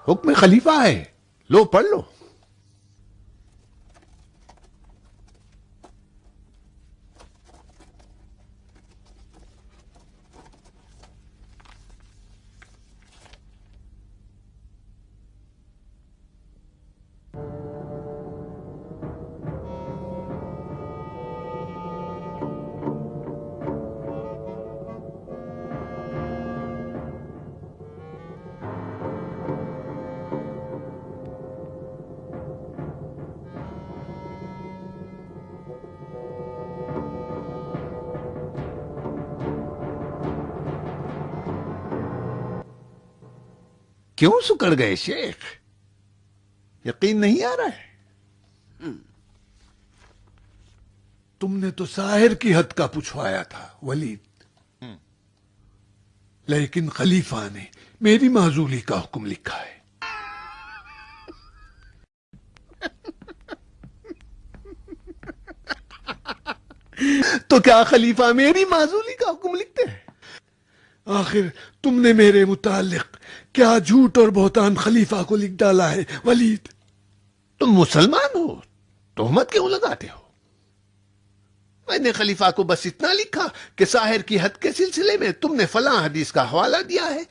حکم خلیفہ ہے، لو پڑھ لو۔ کیوں سکڑ گئے شیخ؟ یقین نہیں آ رہا ہے؟ تم نے تو ساحر کی حد کا پوچھوایا تھا ولید، لیکن خلیفہ نے میری معزولی کا حکم لکھا ہے۔ تو کیا خلیفہ میری معزولی کا حکم لکھتے ہیں؟ آخر تم نے میرے متعلق کیا جھوٹ اور بہتان خلیفہ کو لکھ ڈالا ہے ولید؟ تم مسلمان ہو، تہمت کیوں لگاتے ہو؟ میں نے خلیفہ کو بس اتنا لکھا کہ ساحر کی حد کے سلسلے میں تم نے فلاں حدیث کا حوالہ دیا ہے،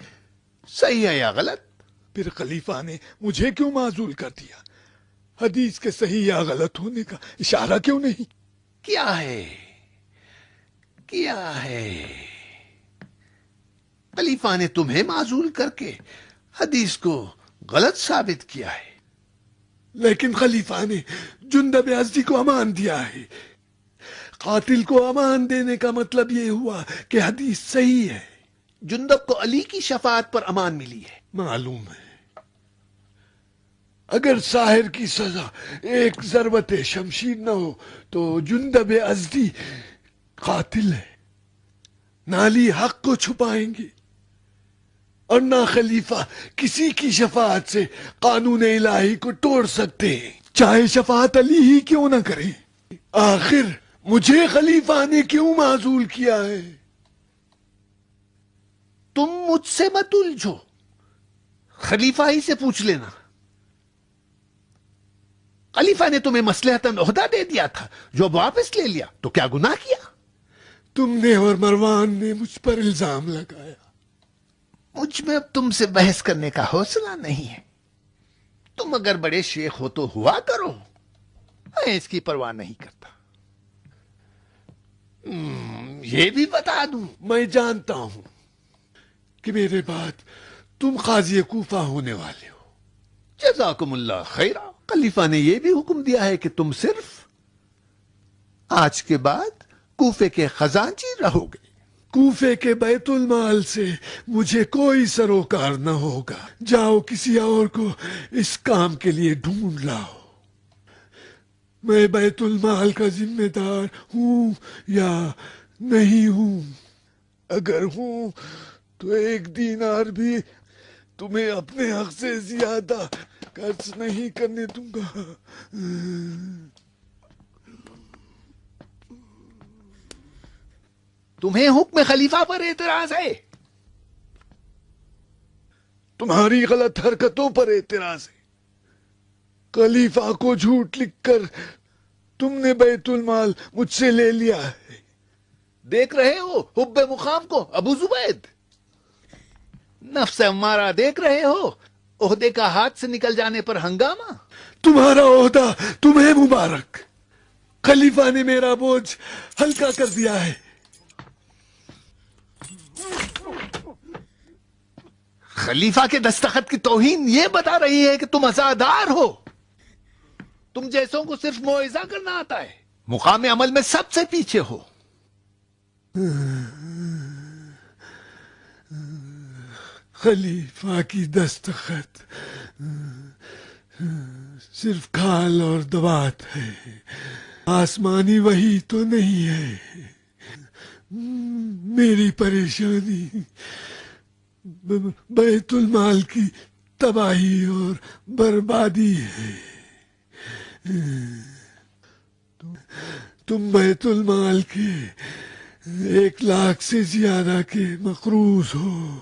صحیح ہے یا غلط؟ پھر خلیفہ نے مجھے کیوں معزول کر دیا؟ حدیث کے صحیح یا غلط ہونے کا اشارہ کیوں نہیں کیا ہے؟ خلیفہ نے تمہیں معزول کر کے حدیث کو غلط ثابت کیا ہے۔ لیکن خلیفہ نے جندب ازدی کو امان دیا ہے۔ قاتل کو امان دینے کا مطلب یہ ہوا کہ حدیث صحیح ہے۔ جندب کو علی کی شفاعت پر امان ملی ہے، معلوم ہے۔ اگر ساحر کی سزا ایک ضربت شمشیر نہ ہو تو جندب ازدی قاتل ہے، نہ علی حق کو چھپائیں گے اور نہ خلیفہ کسی کی شفاعت سے قانون الہی کو توڑ سکتے ہیں، چاہے شفاعت علی ہی کیوں نہ کرے۔ آخر مجھے خلیفہ نے کیوں معزول کیا ہے؟ تم مجھ سے مت الجھو، خلیفہ ہی سے پوچھ لینا۔ خلیفہ نے تمہیں مصلحتاً عہدہ دے دیا تھا جو اب واپس لے لیا، تو کیا گناہ کیا؟ تم نے اور مروان نے مجھ پر الزام لگایا۔ مجھ میں اب تم سے بحث کرنے کا حوصلہ نہیں ہے۔ تم اگر بڑے شیخ ہو تو ہوا کرو، میں اس کی پرواہ نہیں کرتا۔ یہ بھی بتا دوں، میں جانتا ہوں کہ میرے بعد تم قاضی کوفہ ہونے والے ہو۔ جزاکم اللہ خیرہ۔ خلیفہ نے یہ بھی حکم دیا ہے کہ تم صرف آج کے بعد کوفے کے خزانچی رہو گے۔ کوفے کے بیت المال سے مجھے کوئی سروکار نہ ہوگا۔ جاؤ کسی اور کو اس کام کے لیے ڈھونڈ لاؤ۔ میں بیت المال کا ذمہ دار ہوں یا نہیں ہوں؟ اگر ہوں تو 1 دینار بھی تمہیں اپنے حق سے زیادہ خرچ نہیں کرنے دوں گا۔ تمہیں حکم خلیفہ پر اعتراض ہے؟ تمہاری غلط حرکتوں پر اعتراض ہے۔ خلیفہ کو جھوٹ لکھ کر تم نے بیت المال مجھ سے لے لیا ہے۔ دیکھ رہے ہو حب مقام کو ابو زبید؟ نفس امارہ دیکھ رہے ہو عہدے کا ہاتھ سے نکل جانے پر ہنگامہ؟ تمہارا عہدہ تمہیں مبارک، خلیفہ نے میرا بوجھ ہلکا کر دیا ہے۔ خلیفہ کے دستخط کی توہین یہ بتا رہی ہے کہ تم عزادار ہو۔ تم جیسوں کو صرف موعظہ کرنا آتا ہے، مقام عمل میں سب سے پیچھے ہو۔ خلیفہ کی دستخط صرف کھال اور دوات ہے، آسمانی وحی تو نہیں ہے۔ میری پریشانی بیت المال کی تباہی اور بربادی ہے۔ تم بیت المال کے 1 لاکھ سے زیادہ کے مقروض ہو۔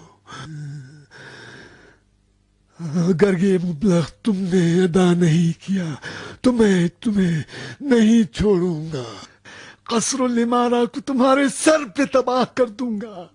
اگر یہ مبلغ تم نے ادا نہیں کیا تو میں تمہیں نہیں چھوڑوں گا، قصر العمارہ کو تمہارے سر پہ تباہ کر دوں گا۔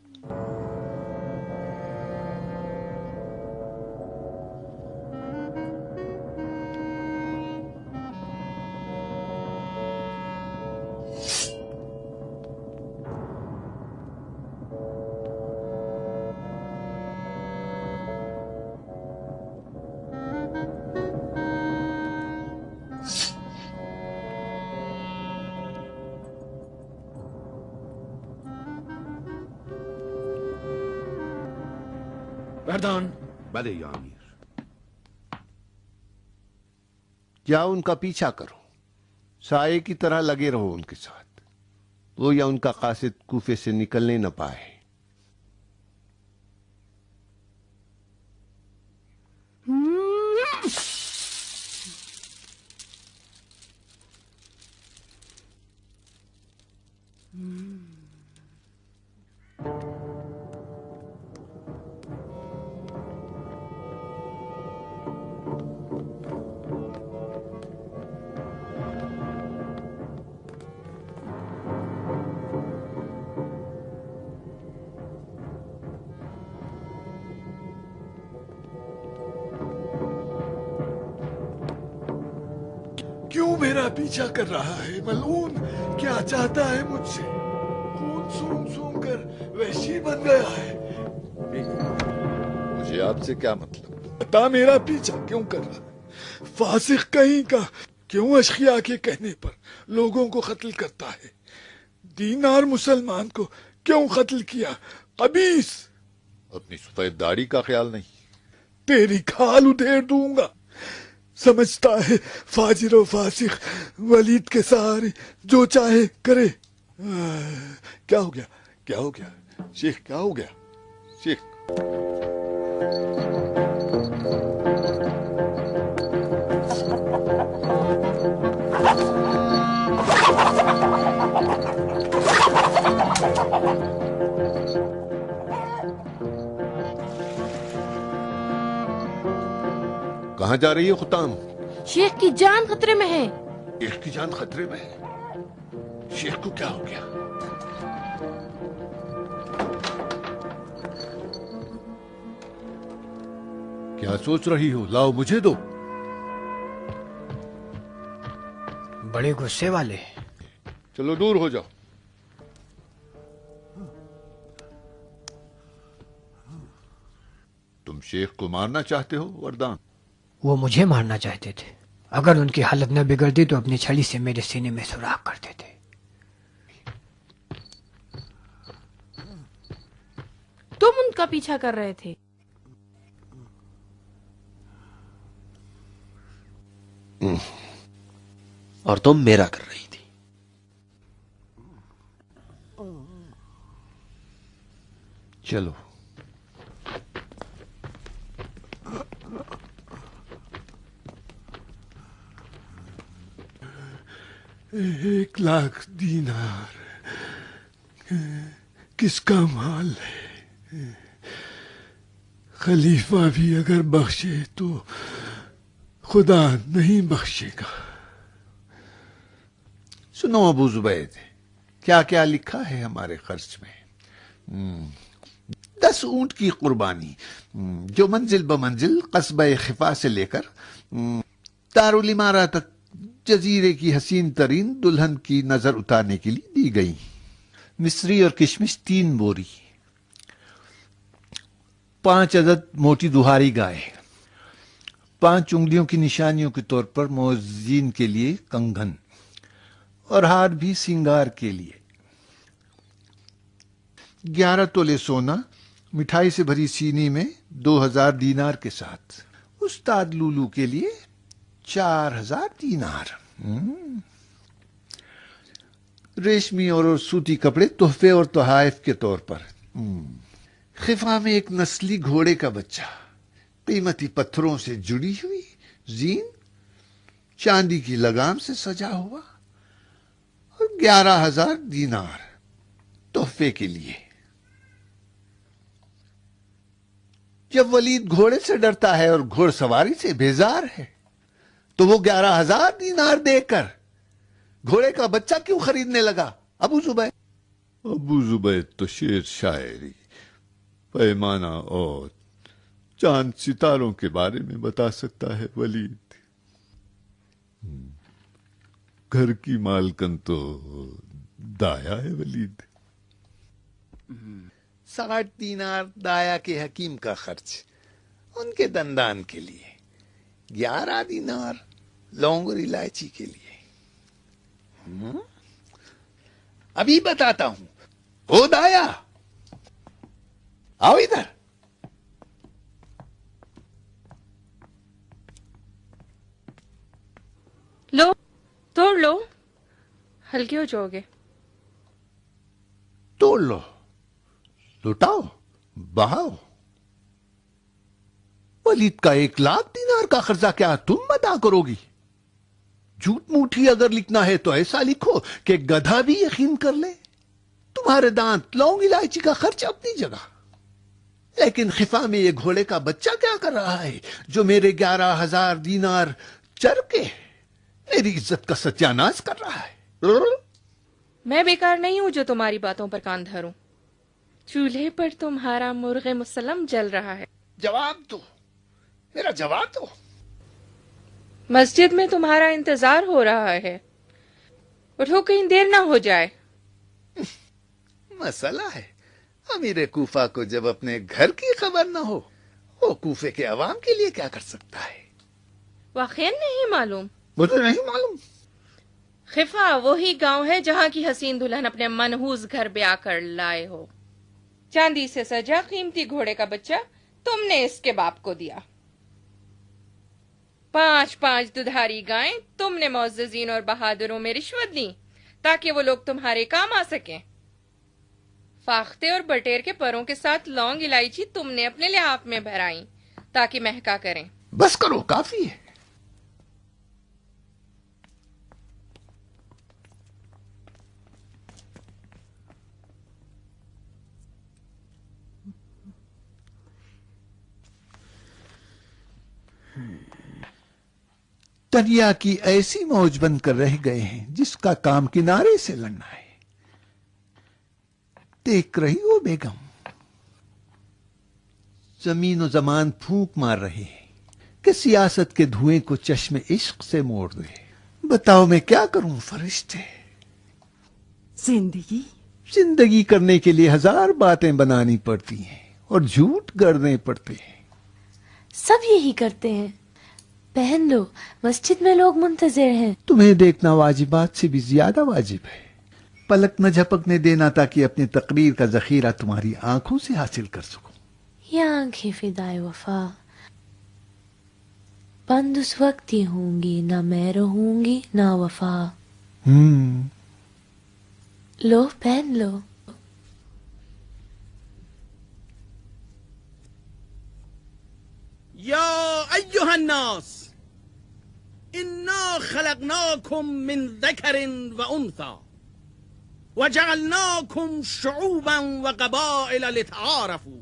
وردان، بھلے یا امیر۔ یا ان کا پیچھا کرو، سائے کی طرح لگے رہو ان کے ساتھ، وہ یا ان کا قاصد کوفے سے نکلنے نہ پائے۔ کیوں میرا پیچھا کر رہا ہے ملعون؟ کیا چاہتا ہے مجھ سے؟ خون سونگ سونگ کر وحشی بن گیا ہے۔ مجھے آپ سے کیا مطلب؟ بتا میرا پیچھا کیوں کر رہا ہے؟ فاسق کہیں کا، کیوں اشقیاء کے کہنے پر لوگوں کو قتل کرتا ہے؟ دینار مسلمان کو کیوں قتل کیا؟ قبیث! اپنی سفید داڑھی کا خیال نہیں؟ تیری کھال ادھیڑ دوں گا۔ سمجھتا ہے فاجر و فاسق ولید کے سہارے جو چاہے کرے۔ کیا ہو گیا؟ کیا ہو گیا شیخ؟ کیا ہو گیا شیخ؟ کہاں جا رہی ہے خطام؟ شیخ کی جان خطرے میں ہے۔ شیخ کی جان خطرے میں ہے؟ شیخ کو کیا ہو گیا؟ کیا سوچ رہی ہو؟ لاؤ مجھے دو۔ بڑے غصے والے۔ چلو دور ہو جاؤ۔ تم شیخ کو مارنا چاہتے ہو وردان؟ وہ مجھے مارنا چاہتے تھے، اگر ان کی حالت نہ بگڑتی تو اپنی چھڑی سے میرے سینے میں سوراخ کرتے تھے۔ تم ان کا پیچھا کر رہے تھے؟ اور تم میرا کر رہی تھی۔ چلو۔ ایک لاکھ دینار کس کا مال ہے؟ خلیفہ بھی اگر بخشے تو خدا نہیں بخشے گا۔ سنو ابو زبید، کیا کیا لکھا ہے ہمارے خرچ میں؟ 10 اونٹ کی قربانی، جو منزل بمنزل قصبہ خفا سے لے کر دارالامارہ تک جزیرے کی حسین ترین دلہن کی نظر اتارنے کے لیے دی گئی۔ مصری اور کشمش 3 بوری، 5 عدد موٹی دہاری گائے، 5 انگلیوں کی نشانیوں کے طور پر موذین کے لیے کنگن اور ہار بھی سنگار کے لیے، 11 تولے سونا مٹھائی سے بھری سینی میں 2000 دینار کے ساتھ، استاد لولو کے لیے 4000 دینار، ریشمی اور سوتی کپڑے تحفے اور تحائف کے طور پر، خفا میں ایک نسلی گھوڑے کا بچہ، قیمتی پتھروں سے جڑی ہوئی زین، چاندی کی لگام سے سجا ہوا، اور 11000 دینار تحفے کے لیے۔ جب ولید گھوڑے سے ڈرتا ہے اور گھوڑ سواری سے بیزار ہے تو وہ 11,000 دینار دے کر گھوڑے کا بچہ کیوں خریدنے لگا؟ ابو زبیر ابو زبیر تو شعر شاعری، پیمانہ اور چاند ستاروں کے بارے میں بتا سکتا ہے ولید، گھر کی مالکن تو دایا ہے ولید۔ 60 دینار دایا کے حکیم کا خرچ ان کے دندان کے لیے، 11 دینار لونگ اور الائچی کے لیے۔ ابھی بتاتا ہوں۔ او دایا، آؤ ادھر۔ لو توڑ لو، ہلکے ہو جاؤ گے۔ توڑ لو، لٹاؤ، بہاؤ۔ ولید کا 1,00,000 دینار کا قرضہ کیا تم ادا کرو گی؟ جھوٹ موٹھی اگر لکھنا ہے تو ایسا لکھو کہ گدھا بھی یقین کر لے۔ تمہارے دانت، لونگ، الائچی کا خرچ اپنی جگہ، لیکن خفا میں یہ گھوڑے کا بچہ کیا کر رہا ہے جو میرے 11,000 دینار چر کے میری عزت کا ستیہ ناش کر رہا ہے؟ میں بیکار نہیں ہوں جو تمہاری باتوں پر کان دھروں۔ چولہے پر تمہارا مرغ مسلم جل رہا ہے۔ جواب دو، میرا جواب دو۔ مسجد میں تمہارا انتظار ہو رہا ہے، اٹھو کہیں دیر نہ ہو جائے۔ مسئلہ ہے، امیر کوفہ کو جب اپنے گھر کی خبر نہ ہو، وہ کوفے کے عوام کے لیے کیا کر سکتا ہے؟ واقعی نہیں معلوم؟ مجھے نہیں معلوم۔ خفا وہی گاؤں ہے جہاں کی حسین دلہن اپنے منحوس گھر بیاہ کر لائے ہو۔ چاندی سے سجا قیمتی گھوڑے کا بچہ تم نے اس کے باپ کو دیا۔ 5 ددھاری گائیں تم نے معززین اور بہادروں میں رشوت دی تاکہ وہ لوگ تمہارے کام آ سکیں۔ فاختے اور بٹیر کے پروں کے ساتھ لونگ الائچی تم نے اپنے لحاف میں بھرائیں تاکہ مہکا کریں۔ بس کرو، کافی ہے۔ دنیا کی ایسی موج بن کر رہ گئے ہیں جس کا کام کنارے سے لڑنا ہے۔ دیکھ رہی ہو بیگم، زمین و زمان پھونک مار رہے ہیں کہ سیاست کے دھوئیں کو چشم عشق سے موڑ دے۔ بتاؤ میں کیا کروں فرشتے؟ زندگی کرنے کے لیے 1000 باتیں بنانی پڑتی ہیں اور جھوٹ گڑنے پڑتے ہیں۔ سب یہی کرتے ہیں۔ پہن لو، مسجد میں لوگ منتظر ہیں۔ تمہیں دیکھنا واجبات سے بھی زیادہ واجب ہے۔ پلک نہ جھپکنے دینا تاکہ اپنی تقریر کا ذخیرہ تمہاری آنکھوں سے حاصل کر سکوں۔ یہ آنکھیں فدائے وفا بند اس وقت ہی ہوں گی، نہ میں رہوں گی نہ وفا۔ لو پہن لو۔ یا ایها الناس انا خلقناکم من ذکر و انثى وجعلناکم شعوبا وقبائل لتعارفوا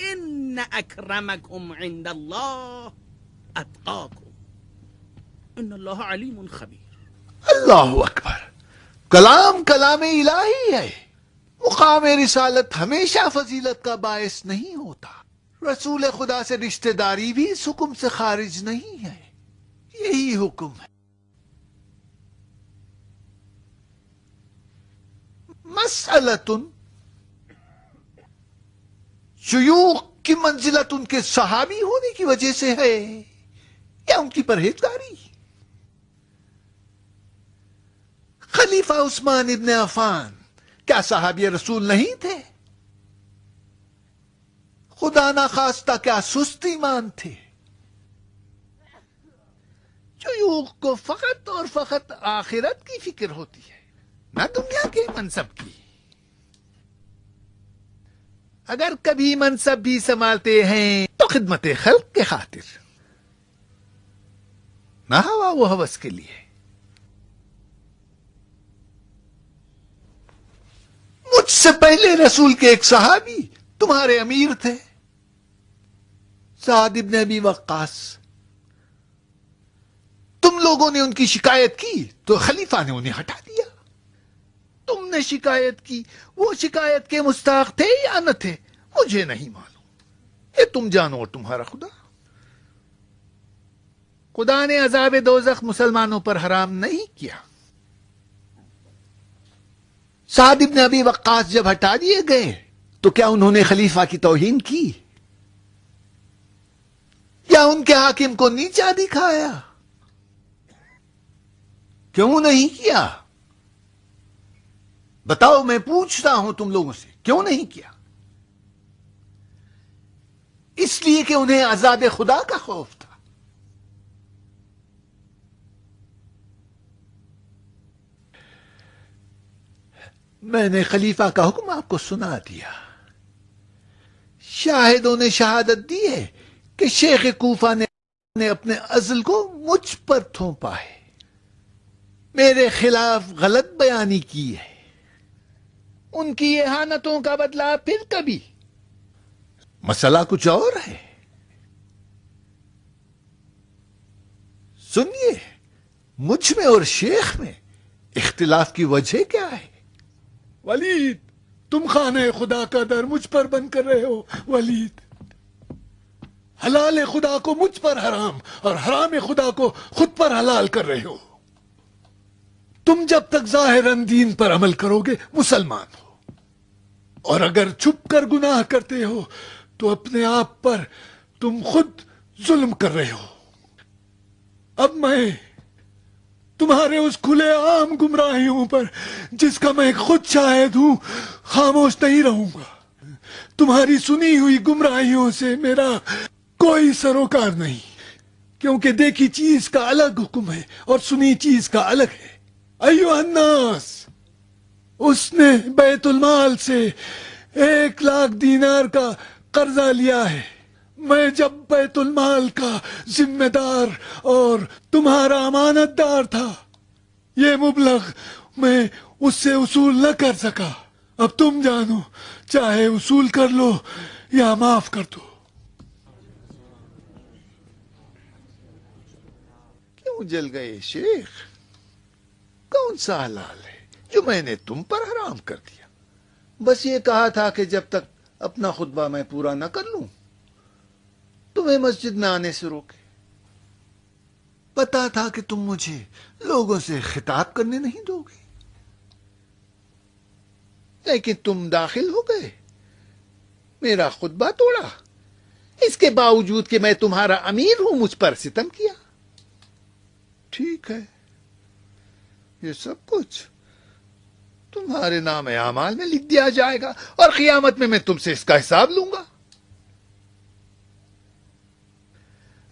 ان اکرمکم عند اللہ اتقاکم ان اللہ علیم خبیر۔ اللہ اکبر! کلام کلام الہی ہے۔ مقام رسالت ہمیشہ فضیلت کا باعث نہیں ہوتا۔ رسول خدا سے رشتہ داری بھی اس حکم سے خارج نہیں ہے۔ یہی حکم ہے۔ مسئلۃ، شیوخ کی منزلت ان کے صحابی ہونے کی وجہ سے ہے یا ان کی پرہیزگاری؟ خلیفہ عثمان ابن عفان کیا صحابی رسول نہیں تھے؟ خدا نہ خواستہ کیا سست ایمان تھے؟ شیوخ کو فقط اور فقط آخرت کی فکر ہوتی ہے، نہ دنیا کے منصب کی۔ اگر کبھی منصب بھی سنبھالتے ہیں تو خدمت خلق کے خاطر، نہ ہوا وہ ہوس کے لیے۔ مجھ سے پہلے رسول کے ایک صحابی تمہارے امیر تھے، سعد ابن ابی وقاص، تم لوگوں نے ان کی شکایت کی تو خلیفہ نے انہیں ہٹا دیا. تم نے شکایت کی، وہ شکایت کے مستحق تھے یا نہ تھے مجھے نہیں معلوم، یہ تم جانو اور تمہارا خدا. خدا نے عذاب دوزخ مسلمانوں پر حرام نہیں کیا. سعد ابن ابی وقاص جب ہٹا دیے گئے تو کیا انہوں نے خلیفہ کی توہین کی یا ان کے حاکم کو نیچا دکھایا؟ کیوں نہیں کیا؟ بتاؤ، میں پوچھتا ہوں تم لوگوں سے، کیوں نہیں کیا؟ اس لیے کہ انہیں عذاب خدا کا خوف تھا. میں نے خلیفہ کا حکم آپ کو سنا دیا. شاہدوں نے شہادت دی ہے کہ شیخ کوفہ نے اپنے عزل کو مجھ پر تھوپا ہے، میرے خلاف غلط بیانی کی ہے. ان کی اہانتوں کا بدلہ پھر کبھی. مسئلہ کچھ اور ہے. سنیے، مجھ میں اور شیخ میں اختلاف کی وجہ کیا ہے؟ ولید، تم خانہ خدا کا در مجھ پر بند کر رہے ہو. ولید، حلال خدا کو مجھ پر حرام اور حرام خدا کو خود پر حلال کر رہے ہو. تم جب تک ظاہراً دین پر عمل کرو گے مسلمان ہو، اور اگر چھپ کر گناہ کرتے ہو تو اپنے آپ پر تم خود ظلم کر رہے ہو. اب میں تمہارے اس کھلے عام گمراہیوں پر جس کا میں خود شاہد ہوں خاموش نہیں رہوں گا. تمہاری سنی ہوئی گمراہیوں سے میرا کوئی سروکار نہیں، کیونکہ دیکھی چیز کا الگ حکم ہے اور سنی چیز کا الگ ہے. ایھا الناس، اس نے بیت المال سے 1,00,000 دینار کا قرضہ لیا ہے. میں جب بیت المال کا ذمہ دار اور تمہارا امانت دار تھا، یہ مبلغ میں اس سے وصول نہ کر سکا. اب تم جانو، چاہے وصول کر لو یا معاف کر دو. کیوں جل گئے شیخ؟ کون سا حلال ہے جو میں نے تم پر حرام کر دیا؟ بس یہ کہا تھا کہ جب تک اپنا خطبہ میں پورا نہ کر لوں تمہیں مسجد میں آنے سے روکے. پتا تھا کہ تم مجھے لوگوں سے خطاب کرنے نہیں دو گے، لیکن تم داخل ہو گئے، میرا خطبہ توڑا. اس کے باوجود کہ میں تمہارا امیر ہوں مجھ پر ستم کیا. ٹھیک ہے، یہ سب کچھ تمہارے نام اعمال میں لکھ دیا جائے گا اور قیامت میں تم سے اس کا حساب لوں گا.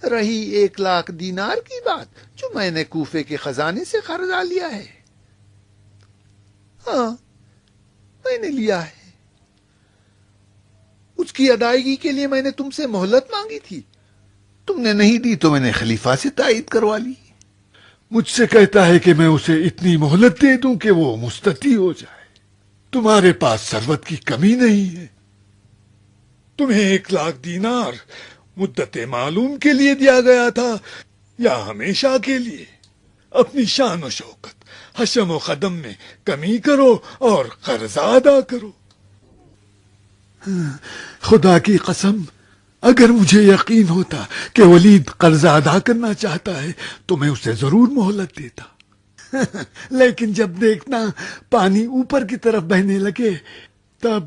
رہی 1,00,000 دینار کی بات جو میں نے کوفے کے خزانے سے قرضہ لیا ہے، ہاں میں نے لیا ہے. اس کی ادائیگی کے لیے میں نے تم سے مہلت مانگی تھی، تم نے نہیں دی تو میں نے خلیفہ سے تائید کروا لی. مجھ سے کہتا ہے کہ میں اسے اتنی مہلت دے دوں کہ وہ مستطیع ہو جائے. تمہارے پاس ثروت کی کمی نہیں ہے. تمہیں 1,00,000 دینار مدت معلوم کے لیے دیا گیا تھا یا ہمیشہ کے لیے؟ اپنی شان و شوکت، حشم و قدم میں کمی کرو اور قرض ادا کرو. خدا کی قسم، اگر مجھے یقین ہوتا کہ ولید قرض ادا کرنا چاہتا ہے تو میں اسے ضرور مہلت دیتا. لیکن جب دیکھنا پانی اوپر کی طرف بہنے لگے تب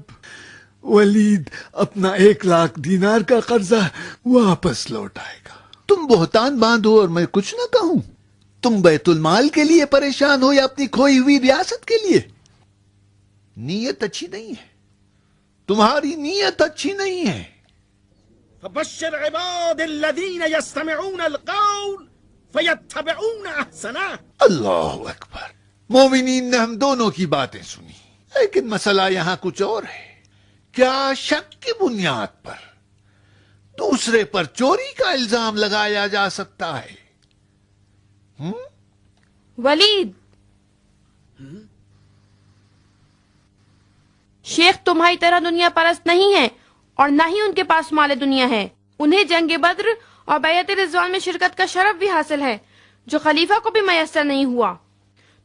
ولید اپنا 1,00,000 دینار کا قرضہ واپس لوٹائے گا. تم بہتان باندھو اور میں کچھ نہ کہوں. تم بیت المال کے لیے پریشان ہو یا اپنی کھوئی ہوئی ریاست کے لیے؟ نیت اچھی نہیں ہے، تمہاری نیت اچھی نہیں ہے. فبشر عباد الذين يستمعون القول فيتبعون احسنه. اللہ اکبر. مومنین نے ہم دونوں کی باتیں سنی، لیکن مسئلہ یہاں کچھ اور ہے. کیا شک کی بنیاد پر دوسرے پر چوری کا الزام لگایا جا سکتا ہے؟ ولید، شیخ تمہاری طرح دنیا پرست نہیں ہے اور نہ ہی ان کے پاس مال دنیا ہے. انہیں جنگ بدر اور بیعت رضوان میں شرکت کا شرف بھی حاصل ہے جو خلیفہ کو بھی میسر نہیں ہوا.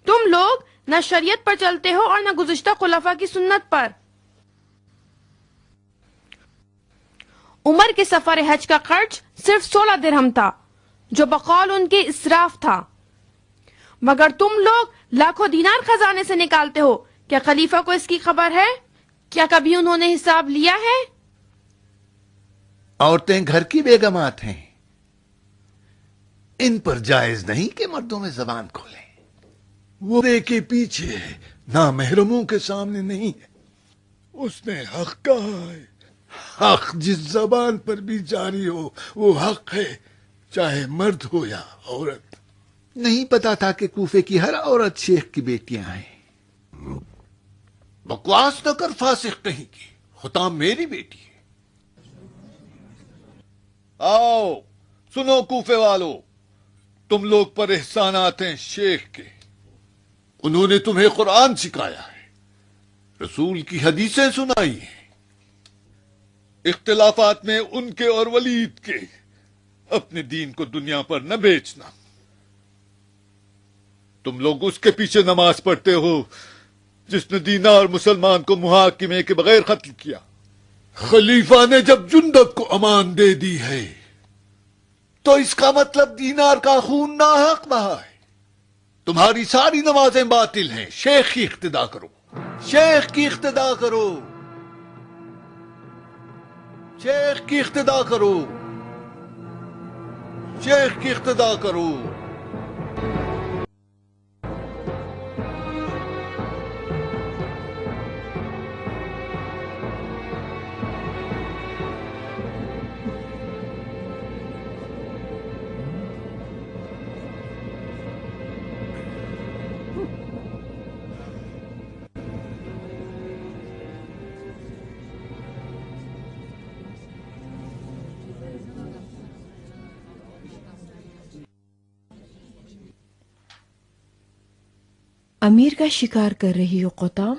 تم لوگ نہ شریعت پر چلتے ہو اور نہ گزشتہ خلفاء کی سنت پر. عمر کے سفر حج کا خرچ صرف 16 درہم تھا جو بقول ان کے اسراف تھا، مگر تم لوگ لاکھوں دینار خزانے سے نکالتے ہو. کیا خلیفہ کو اس کی خبر ہے؟ کیا کبھی انہوں نے حساب لیا ہے؟ عورتیں گھر کی بیگمات ہیں، ان پر جائز نہیں کہ مردوں میں زبان کھولیں. وہ کے پیچھے نامحرموں کے سامنے نہیں ہے. اس نے حق کہا ہے. حق جس زبان پر بھی جاری ہو وہ حق ہے، چاہے مرد ہو یا عورت. نہیں پتا تھا کہ کوفے کی ہر عورت شیخ کی بیٹیاں ہیں. بکواس نہ کر فاسق کہیں کی، حطام میری بیٹی ہے. آؤ سنو کوفے والو، تم لوگ پر احسانات ہیں شیخ کے. انہوں نے تمہیں قرآن سکھایا ہے، رسول کی حدیثیں سنائی ہیں. اختلافات میں ان کے اور ولید کے. اپنے دین کو دنیا پر نہ بیچنا. تم لوگ اس کے پیچھے نماز پڑھتے ہو جس نے دینار مسلمان کو محاکمے کے بغیر قتل کیا. خلیفہ نے جب جندب کو امان دے دی ہے تو اس کا مطلب دینار کا خون ناحق بہا ہے. تمہاری ساری نمازیں باطل ہیں. شیخ کی اقتدا کرو، شیخ کی اقتدا کرو، شیخ کی اقتدا کرو، شیخ کی اقتدا کرو. امیر کا شکار کر رہی ہو قطام؟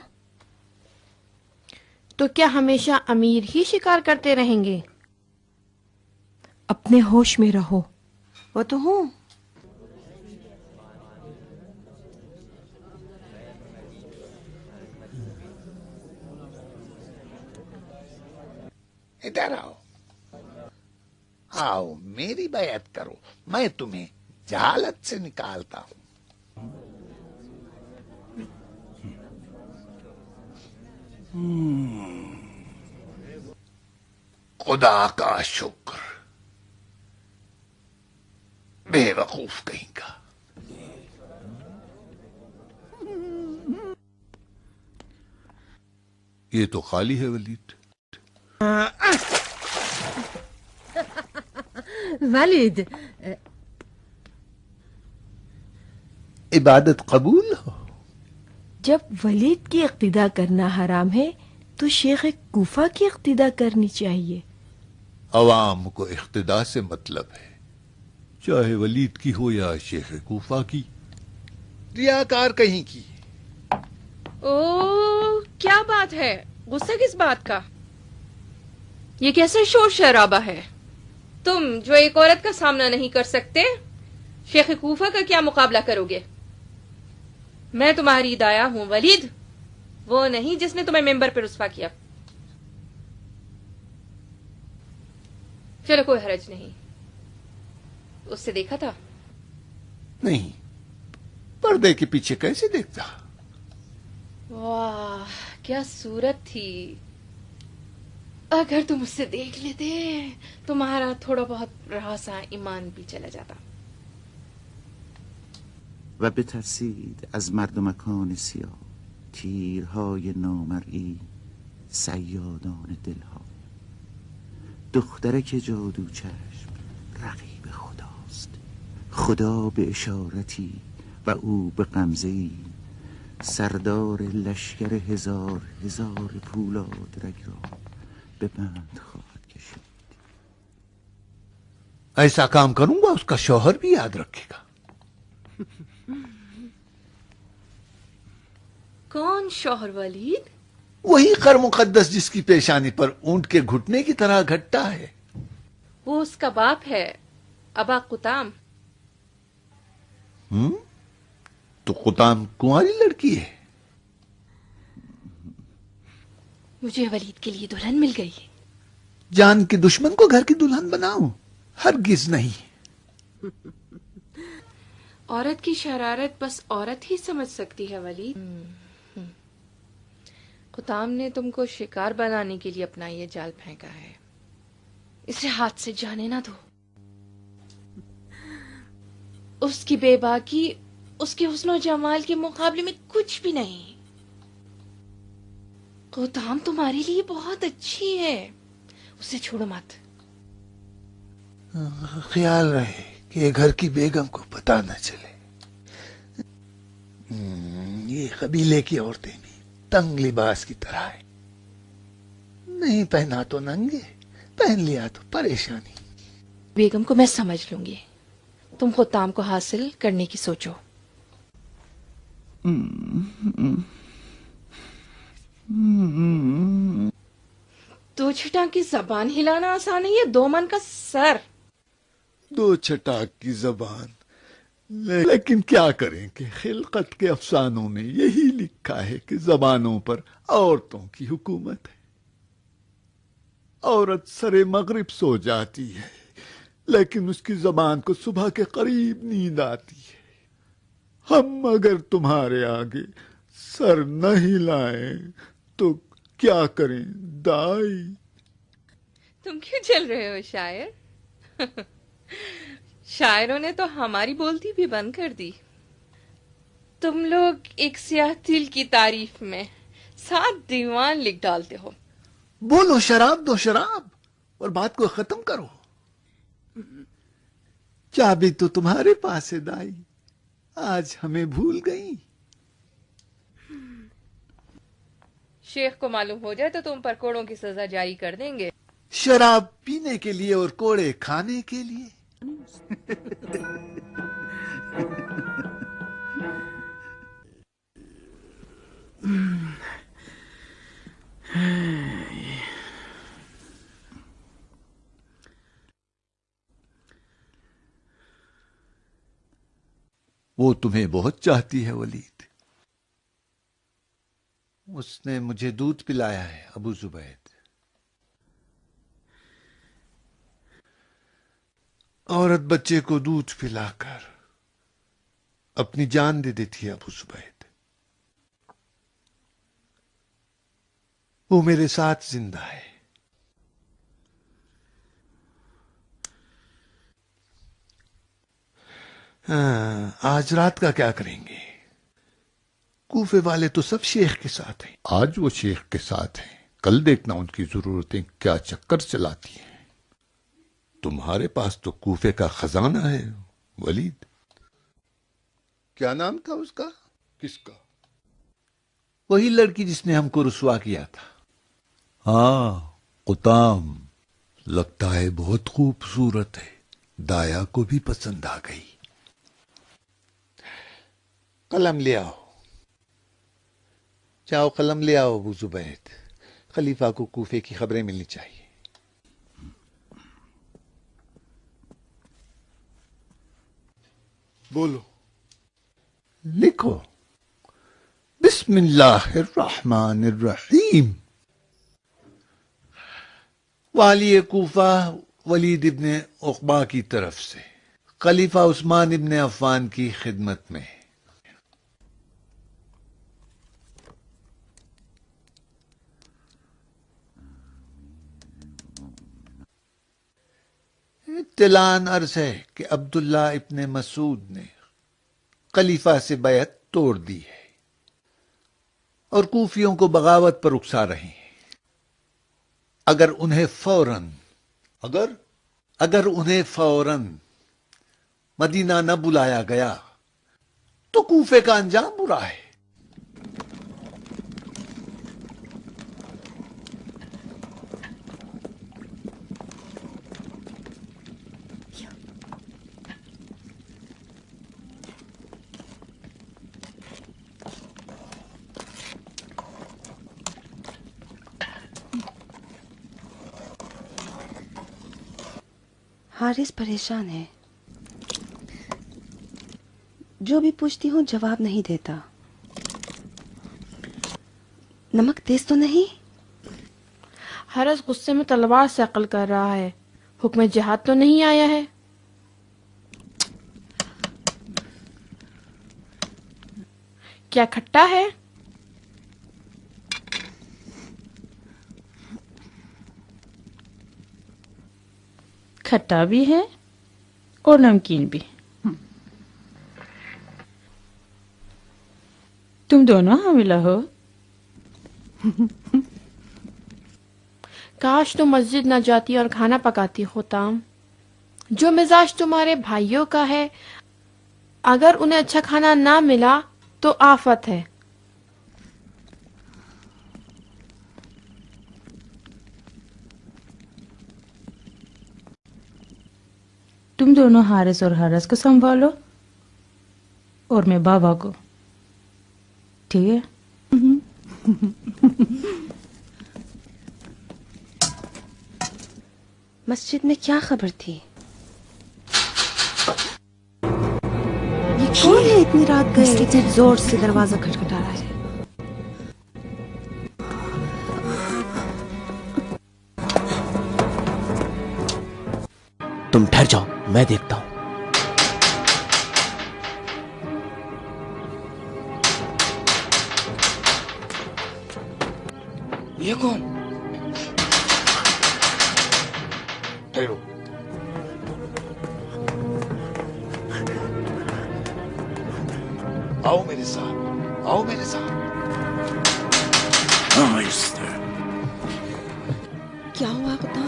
تو کیا ہمیشہ امیر ہی شکار کرتے رہیں گے؟ اپنے ہوش میں رہو. وہ تو ہوں. ادھر آؤ، آؤ میری بیعت کرو، میں تمہیں جہالت سے نکالتا ہوں. خدا کا شکر، بے وقوف کہیں کا. یہ تو خالی ہے ولید. والد عبادت قبول ہو. جب ولید کی اقتدا کرنا حرام ہے تو شیخ کوفہ کی اقتدا کرنی چاہیے. عوام کو اقتدا سے مطلب ہے، چاہے ولید کی ہو یا شیخ کوفہ کی. ریاکار کہیں کی. او کیا بات ہے؟ غصہ کس بات کا؟ یہ کیسا شور شرابہ ہے؟ تم جو ایک عورت کا سامنا نہیں کر سکتے، شیخ کوفہ کا کیا مقابلہ کرو گے؟ میں تمہاری دایا ہوں ولید، وہ نہیں جس نے تمہیں ممبر پہ رسوا کیا. چلو کوئی حرج نہیں. اس سے دیکھا تھا؟ نہیں، پردے کے پیچھے کیسے دیکھتا. واہ کیا صورت تھی. اگر تم اس سے دیکھ لیتے تمہارا تھوڑا بہت رہاسا ایمان بھی چلا جاتا. و بترسید از مردمکان سیاه تیرهای نامرئی صیادان دلها. دخترک جادو چشم رقیب خداست، خدا به اشارتی و او به غمزه‌ای سردار لشکر هزار هزار پولاد رگ را به بند خواهد کشید. ایسا کام کروں گا اس کا شوہر بھی یاد رکھے گا. کون شوہر ولید؟ وہی خر مقدس جس کی پیشانی پر اونٹ کے گھٹنے کی طرح گھٹتا ہے. وہ اس کا باپ ہے، ابا قطام۔ تو قطام کنواری لڑکی ہے؟ مجھے ولید کے لیے دلہن مل گئی۔ جان کے دشمن کو گھر کی دلہن بناؤ؟ ہرگز نہیں۔ عورت کی شرارت بس عورت ہی سمجھ سکتی ہے ولید۔ قطام نے تم کو شکار بنانے کے لیے اپنا یہ جال پھینکا ہے، اسے ہاتھ سے جانے نہ دو۔ اس کی بے باکی اس کے حسن و جمال کے مقابلے میں کچھ بھی نہیں۔ قطام تمہارے لیے بہت اچھی ہے، اسے چھوڑو مت۔ خیال رہے کہ گھر کی بیگم کو پتہ نہ چلے۔ یہ قبیلے کی عورتیں بھی تنگ لباس کی طرح ہیں، نہیں پہنا تو ننگے، پہن لیا تو پریشانی۔ بیگم کو میں سمجھ لوں گی، تم قطام کو حاصل کرنے کی سوچو۔ دو چھٹانک کی زبان ہلانا آسان ہے، یہ 2 من کا سر۔ 2 چھٹاک کی زبان، لیکن کیا کریں کہ خلقت کے افسانوں میں یہی لکھا ہے کہ زبانوں پر عورتوں کی حکومت ہے۔ عورت سرے مغرب سو جاتی ہے، لیکن اس کی زبان کو صبح کے قریب نیند آتی ہے۔ ہم اگر تمہارے آگے سر نہ ہلائیں تو کیا کریں دائی؟ تم کیوں چل رہے ہو شاعر؟ شاعروں نے تو ہماری بولتی بھی بند کر دی۔ تم لوگ ایک سیاہ دل کی تعریف میں 7 دیوان لکھ ڈالتے ہو۔ بولو شراب دو شراب اور بات کو ختم کرو۔ چابی تو تمہارے پاس ہے دائی، آج ہمیں بھول گئی۔ شیخ کو معلوم ہو جائے تو تم پر کوڑوں کی سزا جاری کر دیں گے۔ شراب پینے کے لیے اور کوڑے کھانے کے لیے۔ وہ تمہیں بہت چاہتی ہے ولید، اس نے مجھے دودھ پلایا ہے ابو زبید۔ عورت بچے کو دودھ پلا کر اپنی جان دے دیتی ہے ابو زبید۔ وہ میرے ساتھ زندہ ہے۔ آج رات کا کیا کریں گے؟ کوفے والے تو سب شیخ کے ساتھ ہیں۔ آج وہ شیخ کے ساتھ ہیں، کل دیکھنا ان کی ضرورتیں کیا چکر چلاتی ہیں۔ تمہارے پاس تو کوفے کا خزانہ ہے ولید۔ کیا نام تھا اس کا؟ کس کا؟ وہی لڑکی جس نے ہم کو رسوا کیا تھا۔ ہاں، قطام۔ لگتا ہے بہت خوبصورت ہے، دایا کو بھی پسند آ گئی۔ قلم لے آؤ، جاؤ قلم لے آؤ ابو زبید، خلیفہ کو کوفے کی خبریں ملنی چاہیے۔ بولو۔ لکھو، بسم اللہ الرحمن الرحیم۔ والی کوفہ ولید ابن عقبہ کی طرف سے خلیفہ عثمان ابن عفان کی خدمت میں۔ اطلاع عرض ہے کہ عبداللہ ابن مسعود نے خلیفہ سے بیعت توڑ دی ہے اور کوفیوں کو بغاوت پر اکسا رہے ہیں۔ اگر انہیں فوراً مدینہ نہ بلایا گیا تو کوفے کا انجام برا ہے۔ حارث پریشان ہے. جو بھی پوچھتی ہوں جواب نہیں دیتا. نمک تیز تو نہیں؟ حارث غصے میں تلوار سے عقل کر رہا ہے. حکم جہاد تو نہیں آیا ہے. کیا کھٹا ہے؟ کھٹا بھی ہے اور نمکین بھی. تم دونوں حاملہ ہو؟ کاش تم مسجد نہ جاتی اور کھانا پکاتی ہوتا. جو مزاج تمہارے بھائیوں کا ہے، اگر انہیں اچھا کھانا نہ ملا تو آفت ہے. تم دونوں حارث اور حارث کو سنبھالو اور میں بابا کو. ٹھیک ہے؟ مسجد میں کیا خبر تھی؟ یہ کون ہے اتنی رات گئے؟ اتنے زور سے دروازہ کھٹکھٹا رہا ہے. تم ٹھہر جاؤ، میں دیکھتا ہوں. یہ کون؟ ٹھہرو. آؤ میرے ساتھ، آؤ میرے ساتھ. کیا ہوا خدا؟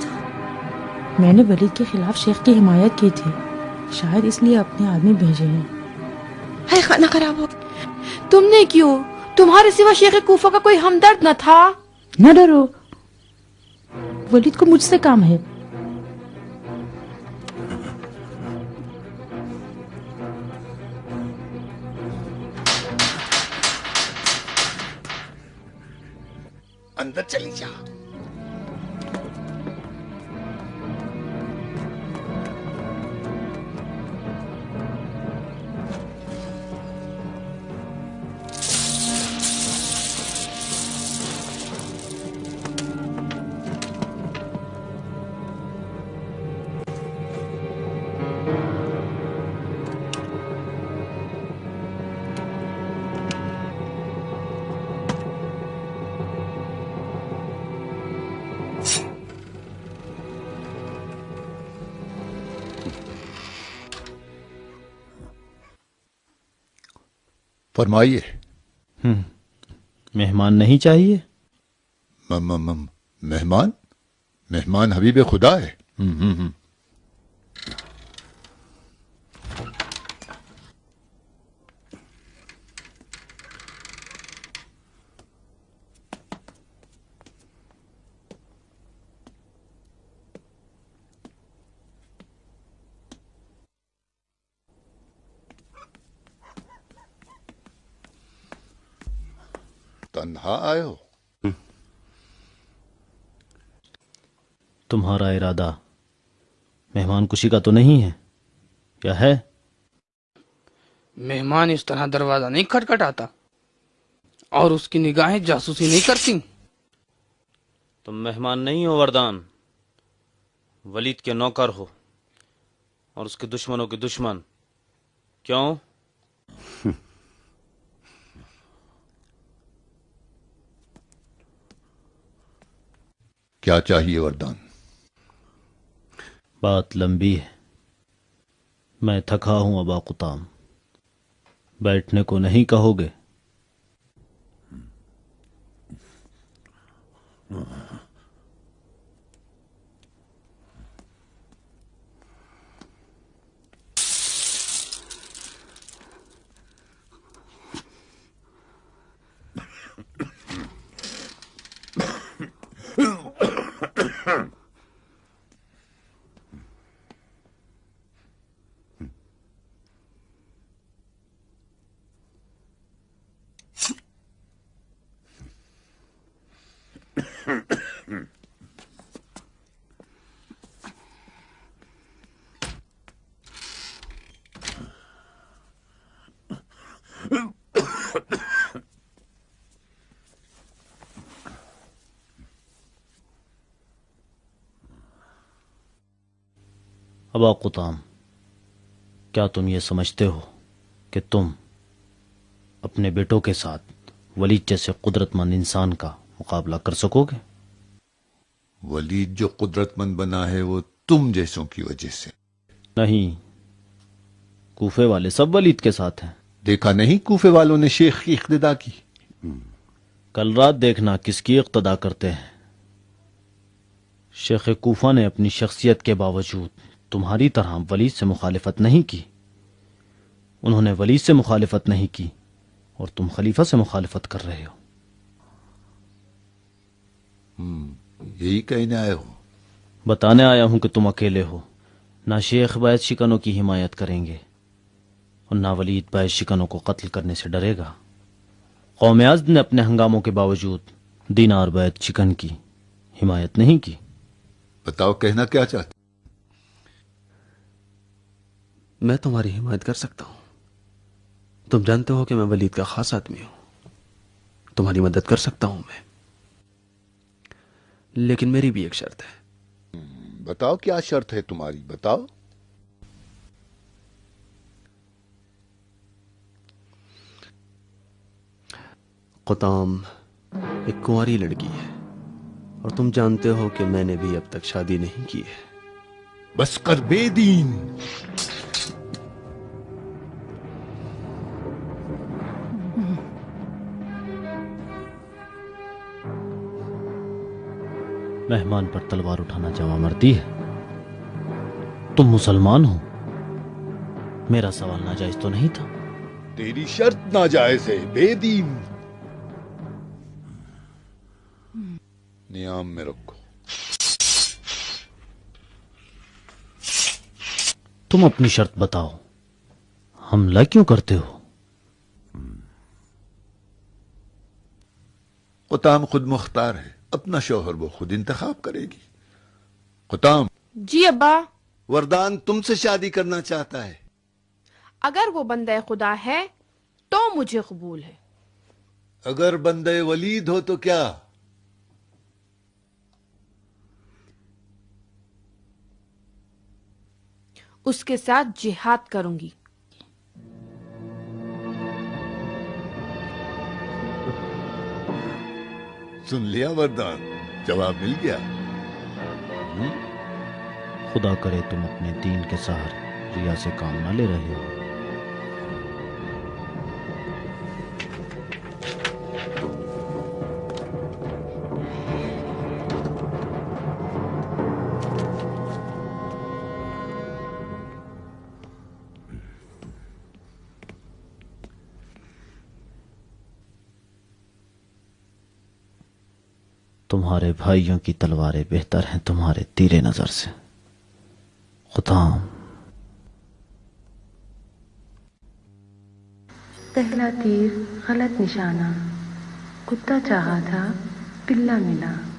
میں نے ولید کے خلاف شیخ کی حمایت کی تھی، شاید اس لیے اپنے آدمی بھیجے ہیں. ہے کھانا خراب ہو. تم نے کیوں؟ تمہارے سوا شیخ کوفہ کا کوئی ہمدرد نہ تھا؟ نہ ڈرو، ولید کو مجھ سے کام ہے. اندر چلی جا. فرمائیے. مہمان نہیں چاہیے؟ مہمان؟ مہمان حبیب خدا ہے. تنہا آئے ہو؟ تمہارا ارادہ مہمان کشی کا تو نہیں ہے، کیا ہے؟ مہمان اس طرح دروازہ نہیں کھٹکھٹاتا اور اس کی نگاہیں جاسوسی نہیں کرتی. تم مہمان نہیں ہو وردان، ولید کے نوکر ہو اور اس کے دشمنوں کے دشمن. کیوں؟ کیا چاہیے وردان؟ بات لمبی ہے، میں تھکا ہوں ابا قطام. بیٹھنے کو نہیں کہو گے؟ ابا قطام، کیا تم یہ سمجھتے ہو کہ تم اپنے بیٹوں کے ساتھ ولید جیسے قدرت مند انسان کا مقابلہ کر سکو گے؟ ولید جو قدرت مند بنا ہے وہ تم جیسوں کی وجہ سے نہیں، کوفے والے سب ولید کے ساتھ ہیں۔ دیکھا نہیں کوفے والوں نے شیخ کی اقتدا کی؟ کل رات دیکھنا کس کی اقتدا کرتے ہیں۔ شیخ کوفہ نے اپنی شخصیت کے باوجود تمہاری طرح ولید سے مخالفت نہیں کی۔ انہوں نے ولید سے مخالفت نہیں کی اور تم خلیفہ سے مخالفت کر رہے ہو۔ یہی کہنے آئے ہو؟ بتانے آیا ہوں کہ تم اکیلے ہو۔ نہ شیخ باعث شکنوں کی حمایت کریں گے اور نہ ولید باعث شکنوں کو قتل کرنے سے ڈرے گا۔ قوم ازد نے اپنے ہنگاموں کے باوجود دینار باعث شکن کی حمایت نہیں کی۔ بتاؤ کہنا کیا چاہتے؟ میں تمہاری حمایت کر سکتا ہوں۔ تم جانتے ہو کہ میں ولید کا خاص آدمی ہوں، تمہاری مدد کر سکتا ہوں میں، لیکن میری بھی ایک شرط ہے۔ بتاؤ کیا شرط ہے تمہاری، بتاؤ۔ قطام ایک کنواری لڑکی ہے اور تم جانتے ہو کہ میں نے بھی اب تک شادی نہیں کی ہے۔ بس کر بے دین۔ مہمان پر تلوار اٹھانا جواں مردی ہے۔ تم مسلمان ہو، میرا سوال ناجائز تو نہیں تھا؟ تیری شرط ناجائز ہے، بے دین۔ نیام میں رکھو۔ تم اپنی شرط بتاؤ، حملہ کیوں کرتے ہو؟ قطام خود مختار ہے، اپنا شوہر وہ خود انتخاب کرے گی۔ قطام۔ جی ابا۔ وردان تم سے شادی کرنا چاہتا ہے۔ اگر وہ بندہ خدا ہے تو مجھے قبول ہے۔ اگر بندے ولید ہو تو کیا؟ اس کے ساتھ جہاد کروں گی۔ سن لیا وردان، جواب مل گیا۔ خدا کرے تم اپنے دین کے سہارے ریا سے کام نہ لے رہے ہو۔ تمہارے بھائیوں کی تلواریں بہتر ہیں تمہارے تیر نظر سے۔ قطام۔ پہلا تیر غلط نشانہ، کتا چاہا تھا، پلا ملا۔